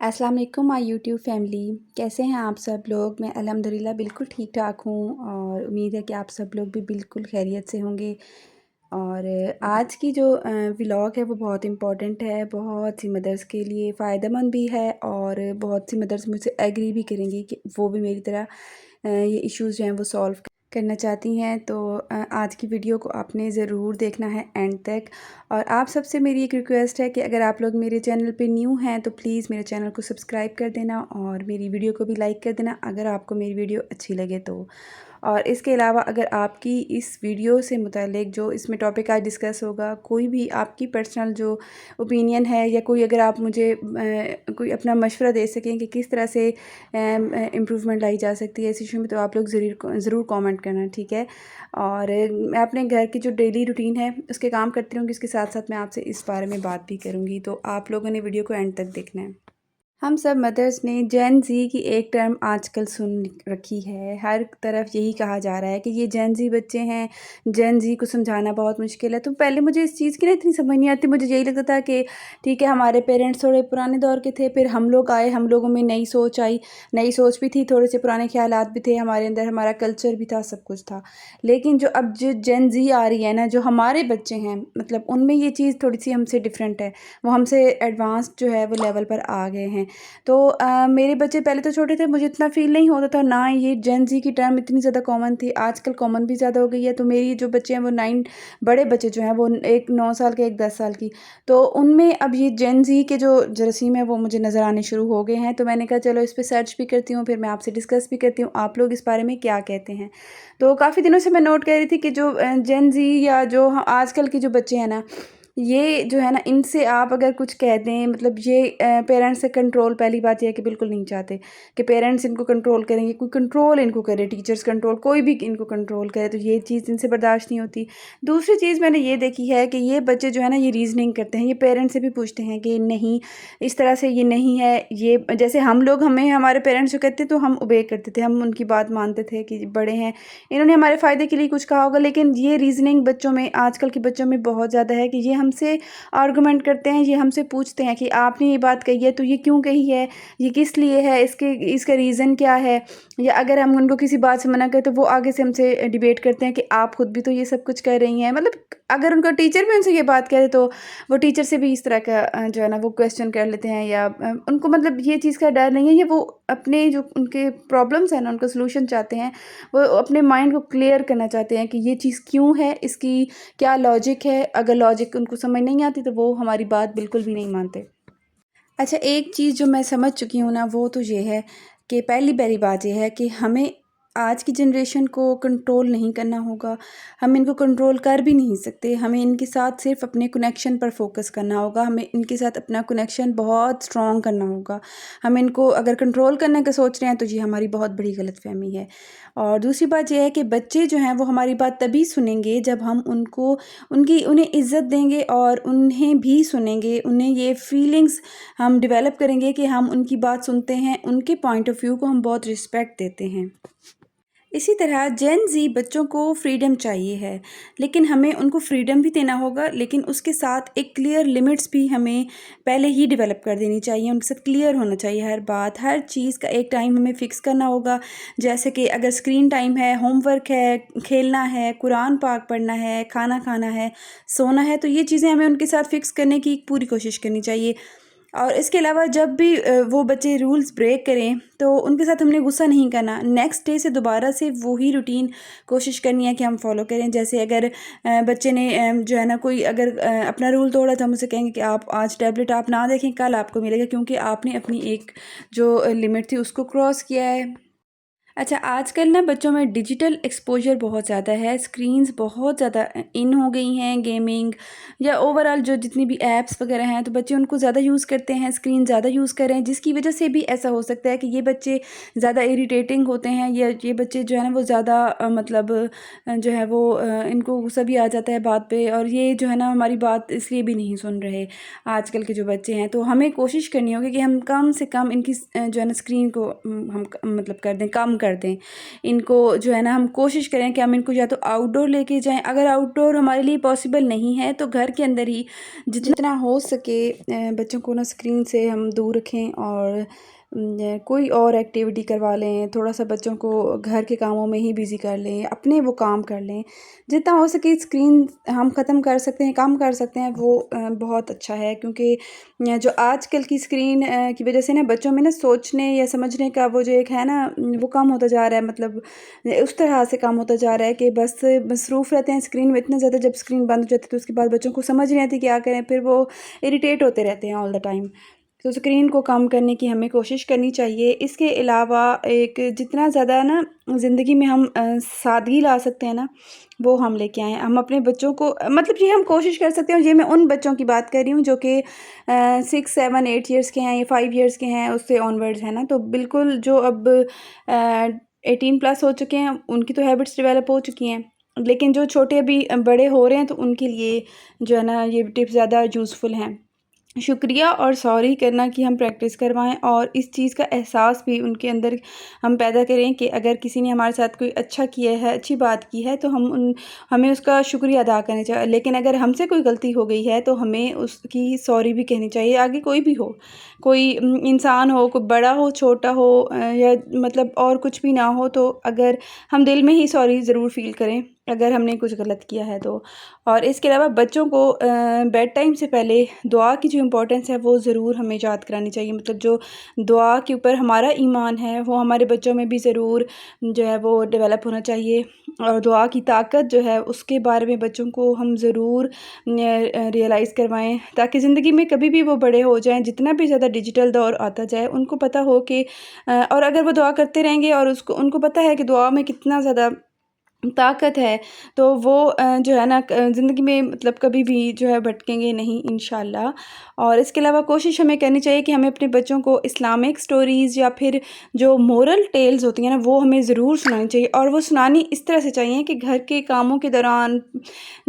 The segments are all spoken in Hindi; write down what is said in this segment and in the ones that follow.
अस्सलाम वालेकुम माय यूट्यूब फैमिली। कैसे हैं आप सब लोग? मैं अल्हम्दुलिल्लाह बिल्कुल ठीक ठाक हूँ और उम्मीद है कि आप सब लोग भी बिल्कुल खैरियत से होंगे। और आज की जो व्लॉग है वो बहुत इम्पोर्टेंट है, बहुत सी मदर्स के लिए फ़ायदेमंद भी है और बहुत सी मदर्स मुझसे एग्री भी करेंगी कि वो भी मेरी तरह ये इश्यूज़ जो हैं वो सॉल्व करना चाहती हैं। तो आज की वीडियो को आपने ज़रूर देखना है एंड तक। और आप सबसे मेरी एक रिक्वेस्ट है कि अगर आप लोग मेरे चैनल पे न्यू हैं तो प्लीज़ मेरे चैनल को सब्सक्राइब कर देना और मेरी वीडियो को भी लाइक कर देना अगर आपको मेरी वीडियो अच्छी लगे तो। और इसके अलावा अगर आपकी इस वीडियो से मुतालिक जो इसमें टॉपिक आज डिस्कस होगा, कोई भी आपकी पर्सनल जो ओपिनियन है या कोई अगर आप मुझे कोई अपना मशवरा दे सकें कि किस तरह से इम्प्रूवमेंट लाई जा सकती है इस इशू में, तो आप लोग ज़रूर कमेंट करना, ठीक है। और मैं अपने घर की जो डेली रूटीन है उसके काम करती रहूँगी, इसके साथ साथ मैं आपसे इस बारे में बात भी करूँगी। तो आप लोगों ने वीडियो को एंड तक देखना है। हम सब मदर्स ने जेन ज़ी की एक टर्म आजकल सुन रखी है। हर तरफ यही कहा जा रहा है कि ये जेन ज़ी बच्चे हैं, जेन ज़ी को समझाना बहुत मुश्किल है। तो पहले मुझे इस चीज़ की ना इतनी समझ नहीं आती। मुझे यही लगता था कि ठीक है, हमारे पेरेंट्स थोड़े पुराने दौर के थे, फिर हम लोग आए, हम लोगों में नई सोच आई, नई सोच भी थी, थोड़े से पुराने ख़्यालात भी थे हमारे अंदर, हमारा कल्चर भी था, सब कुछ था। लेकिन जो अब जो जेन ज़ी आ रही है ना, जो हमारे बच्चे हैं, मतलब उनमें ये चीज़ थोड़ी-सी हमसे डिफरेंट है। वो हमसे एडवांस जो है वो लेवल पर आ गए हैं। तो मेरे बच्चे पहले तो छोटे थे, मुझे इतना फ़ील नहीं होता था, ना ये जेन ज़ी की टर्म इतनी ज़्यादा कॉमन थी। आजकल कॉमन भी ज़्यादा हो गई है। तो मेरी जो बच्चे हैं वो 9 बड़े बच्चे जो हैं वो एक 9 साल के, एक 10 साल की। तो उनमें अब ये जेन ज़ी के जो जरासीम है वो मुझे नज़र आने शुरू हो गए हैं। तो मैंने कहा चलो इस पे सर्च भी करती हूँ, फिर मैं आपसे डिस्कस भी करती हूँ, आप लोग इस बारे में क्या कहते हैं। तो काफ़ी दिनों से मैं नोट कर रही थी कि जो जेन ज़ी या जो आजकल के जो बच्चे हैं ना, ये जो है ना, इनसे आप अगर कुछ कह दें, मतलब ये पेरेंट्स से कंट्रोल, पहली बात ये है कि बिल्कुल नहीं चाहते कि पेरेंट्स इनको कंट्रोल करेंगे, कोई कंट्रोल इनको करे, टीचर्स कंट्रोल, कोई भी इनको कंट्रोल करे, तो ये चीज़ इनसे बर्दाश्त नहीं होती। दूसरी चीज़ मैंने ये देखी है कि ये बच्चे जो है ना, ये रीजनिंग करते हैं, ये पेरेंट्स से भी पूछते हैं कि नहीं, इस तरह से ये नहीं है, ये जैसे हम लोग, हमें हमारे पेरेंट्स जो कहते तो हम ओबे करते थे, हम उनकी बात मानते थे कि बड़े हैं, इन्होंने हमारे फ़ायदे के लिए कुछ कहा होगा। लेकिन ये रीजनिंग बच्चों में, आजकल के बच्चों में बहुत ज़्यादा है कि ये हमसे आर्गुमेंट करते हैं, ये हमसे पूछते हैं कि आपने ये बात कही है तो ये क्यों कही है, ये किस लिए है, इसका रीज़न क्या है। या अगर हम उनको किसी बात से मना करें तो वो आगे से हमसे डिबेट करते हैं कि आप खुद भी तो ये सब कुछ कर रही हैं। मतलब अगर उनका टीचर भी उनसे ये बात करे तो वो टीचर से भी इस तरह का जो है ना वो क्वेश्चन कर लेते हैं, या उनको मतलब ये चीज़ का डर नहीं है, ये वो अपने जो उनके प्रॉब्लम्स हैं ना, उनका सलूशन चाहते हैं, वो अपने माइंड को क्लियर करना चाहते हैं कि ये चीज़ क्यों है, इसकी क्या लॉजिक है। अगर लॉजिक उनको समझ नहीं आती तो वो हमारी बात बिल्कुल भी नहीं मानते। अच्छा, एक चीज़ जो मैं समझ चुकी हूँ ना, वो तो ये है कि पहली बात ये है कि हमें आज की जनरेशन को कंट्रोल नहीं करना होगा। हम इनको कंट्रोल कर भी नहीं सकते। हमें इनके साथ सिर्फ़ अपने कनेक्शन पर फ़ोकस करना होगा। हमें इनके साथ अपना कनेक्शन बहुत स्ट्रॉन्ग करना होगा। हम इनको अगर कंट्रोल करने का सोच रहे हैं तो ये हमारी बहुत बड़ी गलतफ़हमी है। और दूसरी बात ये है कि बच्चे जो हैं वो हमारी बात तभी सुनेंगे जब हम उन्हें इज़्ज़त देंगे और उन्हें भी सुनेंगे। उन्हें ये फीलिंग्स हम डेवलप करेंगे कि हम उनकी बात सुनते हैं, उनके पॉइंट ऑफ व्यू को हम बहुत रिस्पेक्ट देते हैं। इसी तरह जेन ज़ी बच्चों को फ्रीडम चाहिए है, लेकिन हमें उनको फ्रीडम भी देना होगा, लेकिन उसके साथ एक क्लियर लिमिट्स भी हमें पहले ही डेवलप कर देनी चाहिए। उनके साथ क्लियर होना चाहिए हर बात, हर चीज़ का एक टाइम हमें फ़िक्स करना होगा। जैसे कि अगर स्क्रीन टाइम है, होमवर्क है, खेलना है, कुरान पाक पढ़ना है, खाना खाना है, सोना है, तो ये चीज़ें हमें उनके साथ फ़िक्स करने की पूरी कोशिश करनी चाहिए। और इसके अलावा जब भी वो बच्चे रूल्स ब्रेक करें तो उनके साथ हमने गुस्सा नहीं करना। नेक्स्ट डे से दोबारा से वही रूटीन कोशिश करनी है कि हम फॉलो करें। जैसे अगर बच्चे ने जो है ना, कोई अगर अपना रूल तोड़ा तो हम उसे कहेंगे कि आप आज टैबलेट आप ना देखें, कल आपको मिलेगा, क्योंकि आपने अपनी एक जो लिमिट थी उसको क्रॉस किया है। अच्छा, आजकल ना बच्चों में डिजिटल एक्सपोज़र बहुत ज़्यादा है, स्क्रीन्स बहुत ज़्यादा इन हो गई हैं, गेमिंग या ओवरऑल जो जितनी भी ऐप्स वगैरह हैं, तो बच्चे उनको ज़्यादा यूज़ करते हैं, स्क्रीन ज़्यादा यूज़ कर रहे हैं, जिसकी वजह से भी ऐसा हो सकता है कि ये बच्चे ज़्यादा इरिटेटिंग होते हैं, या ये बच्चे जो है ना वो ज़्यादा मतलब जो है वो इनको गुस्सा भी आ जाता है बात पे, और ये जो है ना हमारी बात इसलिए भी नहीं सुन रहे आजकल के जो बच्चे हैं। तो हमें कोशिश करनी होगी कि हम कम से कम इनकी जो है ना स्क्रीन को हम मतलब कर दें, कम कर दें। इनको जो है ना हम कोशिश करें कि हम इनको या तो आउटडोर लेके जाएँ, अगर आउटडोर हमारे लिए पॉसिबल नहीं है तो घर के अंदर ही जितना हो सके बच्चों को ना स्क्रीन से हम दूर रखें और कोई और एक्टिविटी करवा लें, थोड़ा-सा बच्चों को घर के कामों में ही बिज़ी कर लें, अपने वो काम कर लें। जितना हो सके स्क्रीन हम ख़त्म कर सकते हैं, कम कर सकते हैं, वो बहुत अच्छा है, क्योंकि जो आजकल की स्क्रीन की वजह से ना बच्चों में ना सोचने या समझने का वो जो एक है ना वो कम होता जा रहा है, मतलब उस तरह से कम होता जा रहा है कि बस मसरूफ़ रहते हैं स्क्रीन में इतना ज़्यादा। जब स्क्रीन बंद हो जाती है तो उसके बाद बच्चों को समझ नहीं आती क्या करें, फिर वो इरिटेट होते रहते हैं ऑल द टाइम। तो स्क्रीन को कम करने की हमें कोशिश करनी चाहिए। इसके अलावा एक जितना ज़्यादा ना ज़िंदगी में हम सादगी ला सकते हैं ना, वो हम लेके आएँ। हम अपने बच्चों को मतलब ये हम कोशिश कर सकते हैं, और ये मैं उन बच्चों की बात कर रही हूँ जो कि 6, 7, 8 इयर्स के हैं या 5 इयर्स के हैं, उससे ऑनवर्ड्स हैं ना। तो बिल्कुल जो अब 18 प्लस हो चुके हैं, उनकी तो हैबिट्स डेवलप हो चुकी हैं। लेकिन जो छोटे अभी बड़े हो रहे हैं, तो उनके लिए जो है ना ये टिप्स ज़्यादा यूज़फुल हैं। शुक्रिया और सॉरी करना की हम प्रैक्टिस करवाएँ, और इस चीज़ का एहसास भी उनके अंदर हम पैदा करें कि अगर किसी ने हमारे साथ कोई अच्छा किया है, अच्छी बात की है, तो हमें उसका शुक्रिया अदा करना चाहिए। लेकिन अगर हमसे कोई गलती हो गई है तो हमें उसकी सॉरी भी कहनी चाहिए, आगे कोई भी हो। कोई इंसान हो, कोई बड़ा हो, छोटा हो, या मतलब और कुछ भी ना हो, तो अगर हम दिल में ही सॉरी ज़रूर फ़ील करें अगर हमने कुछ गलत किया है तो। और इसके अलावा बच्चों को बेड टाइम से पहले दुआ की जो इम्पोर्टेंस है वो ज़रूर हमें याद करानी चाहिए। मतलब जो दुआ के ऊपर हमारा ईमान है वो हमारे बच्चों में भी ज़रूर जो है वो डेवलप होना चाहिए, और दुआ की ताकत जो है उसके बारे में बच्चों को हम ज़रूर रियलाइज़ करवाएँ, ताकि ज़िंदगी में कभी भी वो बड़े हो जाएँ, जितना भी ज़्यादा डिजिटल दौर आता जाए, उनको पता हो कि और अगर वो दुआ करते रहेंगे और उसको उनको पता है कि दुआ में कितना ज़्यादा ताकत है, तो वो जो है ना ज़िंदगी में मतलब कभी भी जो है भटकेंगे नहीं इंशाल्लाह। और इसके अलावा कोशिश हमें करनी चाहिए कि हमें अपने बच्चों को इस्लामिक स्टोरीज़ या फिर जो मोरल टेल्स होती हैं ना, वो हमें ज़रूर सुनानी चाहिए, और वो सुनानी इस तरह से चाहिए कि घर के कामों के दौरान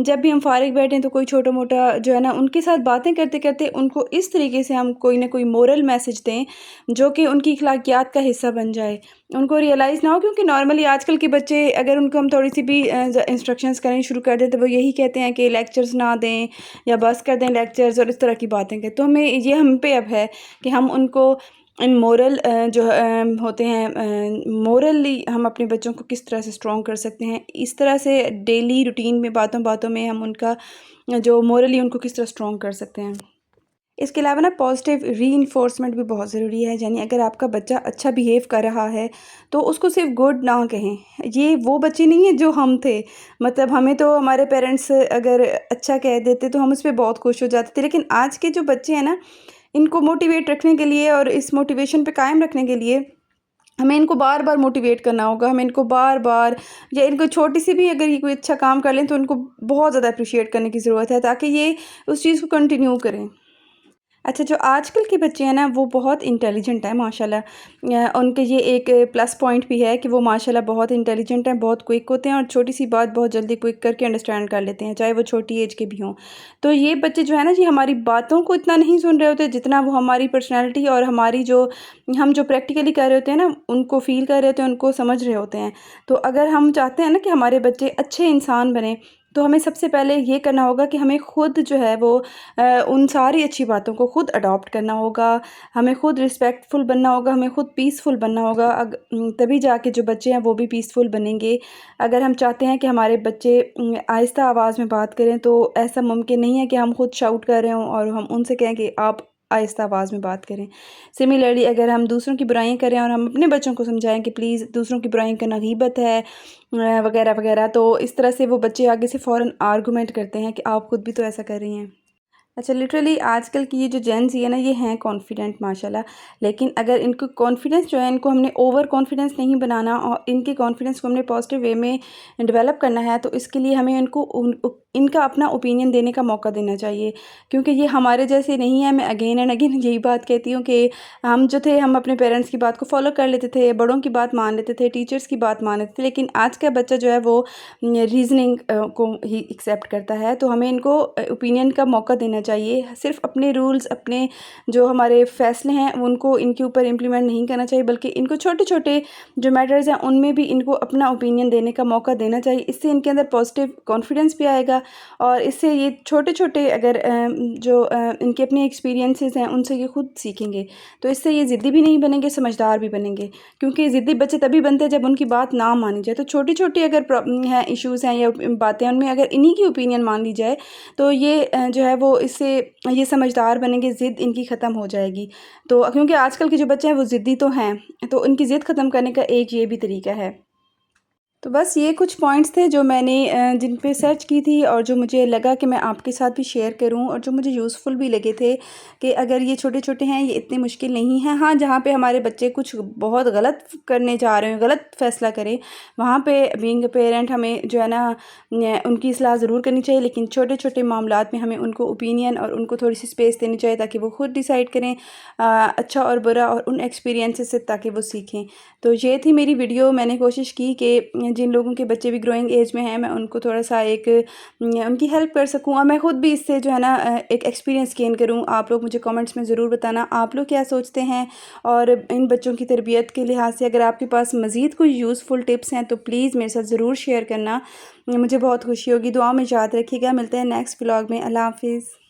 जब भी हम फ़ारिग बैठें तो कोई छोटा-मोटा जो है ना उनके साथ बातें करते-करते उनको इस तरीके से हम कोई ना कोई मोरल मैसेज दें, जो कि उनकी अखलाकियात का हिस्सा बन जाए। उनको रियलाइज़ ना हो, क्योंकि नॉर्मली आजकल के बच्चे अगर उनको हम थोड़ी-सी भी इंस्ट्रक्शंस करनी शुरू कर दें, तो वो यही कहते हैं कि लेक्चर्स ना दें या बस कर दें लेक्चर्स और इस तरह की बातें करें। तो हम पे अब है कि हम उनको इन मोरल होते हैं मोरली हम अपने बच्चों को किस तरह से स्ट्रॉन्ग कर सकते हैं। इस तरह से डेली रूटीन में बातों-बातों में हम उनका जो मोरली उनको किस तरह स्ट्रॉन्ग कर सकते हैं। इसके अलावा ना पॉजिटिव रीइंफोर्समेंट भी बहुत ज़रूरी है। यानी अगर आपका बच्चा अच्छा बिहेव कर रहा है, तो उसको सिर्फ़ गुड ना कहें। ये वो बच्चे नहीं हैं जो हम थे। मतलब हमें तो हमारे पेरेंट्स अगर अच्छा कह देते तो हम उस पे बहुत खुश हो जाते थे। लेकिन आज के जो बच्चे हैं ना, इनको मोटिवेट रखने के लिए और इस मोटिवेशन पे कायम रखने के लिए हमें इनको बार-बार मोटिवेट करना होगा। हमें इनको बार-बार, या इनको छोटी-सी भी अगर ये कोई अच्छा काम कर लें तो उनको बहुत ज़्यादा एप्रिशिएट करने की ज़रूरत है, ताकि ये उस चीज़ को कंटिन्यू करें। अच्छा, जो आजकल के बच्चे हैं ना, वो बहुत इंटेलिजेंट हैं माशाल्लाह। उनके ये एक प्लस पॉइंट भी है कि वो माशाल्लाह बहुत इंटेलिजेंट हैं, बहुत क्विक होते हैं और छोटी-सी बात बहुत जल्दी क्विक करके अंडरस्टैंड कर लेते हैं, चाहे वो छोटी एज के भी हों। तो ये बच्चे जो है ना, ये हमारी बातों को इतना नहीं सुन रहे होते, जितना वो हमारी पर्सनैलिटी और हमारी जो हम जो प्रैक्टिकली कर रहे होते हैं ना, उनको फ़ील कर रहे होते हैं, उनको समझ रहे होते हैं। तो अगर हम चाहते हैं ना कि हमारे बच्चे अच्छे इंसान बनें, तो हमें सबसे पहले ये करना होगा कि हमें खुद जो है वो उन सारी अच्छी बातों को खुद अडॉप्ट करना होगा। हमें खुद रिस्पेक्टफुल बनना होगा, हमें खुद पीसफुल बनना होगा। तभी जाके जो बच्चे हैं वो भी पीसफुल बनेंगे। अगर हम चाहते हैं कि हमारे बच्चे आहिस्ता आवाज़ में बात करें, तो ऐसा मुमकिन नहीं है कि हम खुद शाउट कर रहे हों और हम उनसे कहें कि आप आहिस्ता आवाज़ में बात करें। सिमिलरली अगर हम दूसरों की बुराइयाँ करें और हम अपने बच्चों को समझाएँ कि प्लीज़ दूसरों की बुराइयाँ करना गीबत है, वगैरह वगैरह, तो इस तरह से वो बच्चे आगे से फ़ौरन आर्गुमेंट करते हैं कि आप खुद भी तो ऐसा कर रही हैं। अच्छा, लिटरली आजकल की ये जो जेन ज़ी है ना, ये हैं कॉन्फिडेंट माशाल्लाह। लेकिन अगर इनको कॉन्फिडेंस जो है, इनको हमने ओवर कॉन्फिडेंस नहीं बनाना और इनके कॉन्फिडेंस को हमने पॉजिटिव वे में डेवलप करना है, तो इसके लिए हमें इनका अपना ओपिनियन देने का मौका देना चाहिए, क्योंकि ये हमारे जैसे नहीं है। मैं अगेन एंड अगेन यही बात कहती हूँ कि हम जो थे, हम अपने पेरेंट्स की बात को फॉलो कर लेते थे, बड़ों की बात मान लेते थे, टीचर्स की बात मान लेते थे। लेकिन आज का बच्चा जो है वो रीज़निंग को ही एक्सेप्ट करता है। तो हमें इनको ओपिनियन का मौका देना चाहिए। सिर्फ अपने रूल्स, अपने जो हमारे फ़ैसले हैं उनको इनके ऊपर इम्प्लीमेंट नहीं करना चाहिए, बल्कि इनको छोटे-छोटे जो मैटर्स हैं उनमें भी इनको अपना ओपिनियन देने का मौका देना चाहिए। इससे इनके अंदर पॉजिटिव कॉन्फिडेंस भी आएगा और इससे ये छोटे-छोटे अगर इनके अपने एक्सपीरियंसेस हैं उनसे ये खुद सीखेंगे। तो इससे ये ज़िद्दी भी नहीं बनेंगे, समझदार भी बनेंगे, क्योंकि ज़िद्दी बच्चे तभी बनते हैं जब उनकी बात ना मानी जाए। तो छोटी-छोटी अगर हैं, इश्यूज़ हैं या बातें हैं, उनमें अगर इन्हीं की ओपिनियन मान ली जाए तो ये जो है वो इससे ये समझदार बनेंगे, ज़िद इनकी ख़त्म हो जाएगी। तो क्योंकि आजकल के जो बच्चे हैं वो ज़िद्दी तो हैं, तो उनकी ज़िद ख़त्म करने का एक ये भी तरीका है। तो बस ये कुछ पॉइंट्स थे जो मैंने जिन पे सर्च की थी और जो मुझे लगा कि मैं आपके साथ भी शेयर करूं और जो मुझे यूज़फुल भी लगे थे कि अगर ये छोटे-छोटे हैं, ये इतने मुश्किल नहीं हैं। हाँ, जहाँ पे हमारे बच्चे कुछ बहुत गलत करने जा रहे हैं, गलत फ़ैसला करें, वहाँ पे बीइंग अ पेरेंट हमें जो है ना उनकी सलाह ज़रूर करनी चाहिए, लेकिन छोटे-छोटे मामलात में हमें उनको ओपिनियन और उनको थोड़ी-सी स्पेस देनी चाहिए ताकि वो खुद डिसाइड करें अच्छा और बुरा, और उन एक्सपीरियंसेस से ताकि वो सीखें। तो ये थी मेरी वीडियो। मैंने कोशिश की कि जिन लोगों के बच्चे भी ग्रोइंग एज में हैं, मैं उनको थोड़ा-सा उनकी हेल्प कर सकूँ और मैं खुद भी इससे जो है ना एक एक्सपीरियंस गेन करूँ। आप लोग मुझे कमेंट्स में ज़रूर बताना आप लोग क्या सोचते हैं, और इन बच्चों की तरबियत के लिहाज से अगर आपके पास मज़ीद कोई यूज़फुल टिप्स हैं तो प्लीज़ मेरे साथ ज़रूर शेयर करना। मुझे बहुत खुशी होगी। दुआ में याद रखिएगा। मिलते हैं नेक्स्ट व्लॉग में। अल्लाह हाफ़िज़।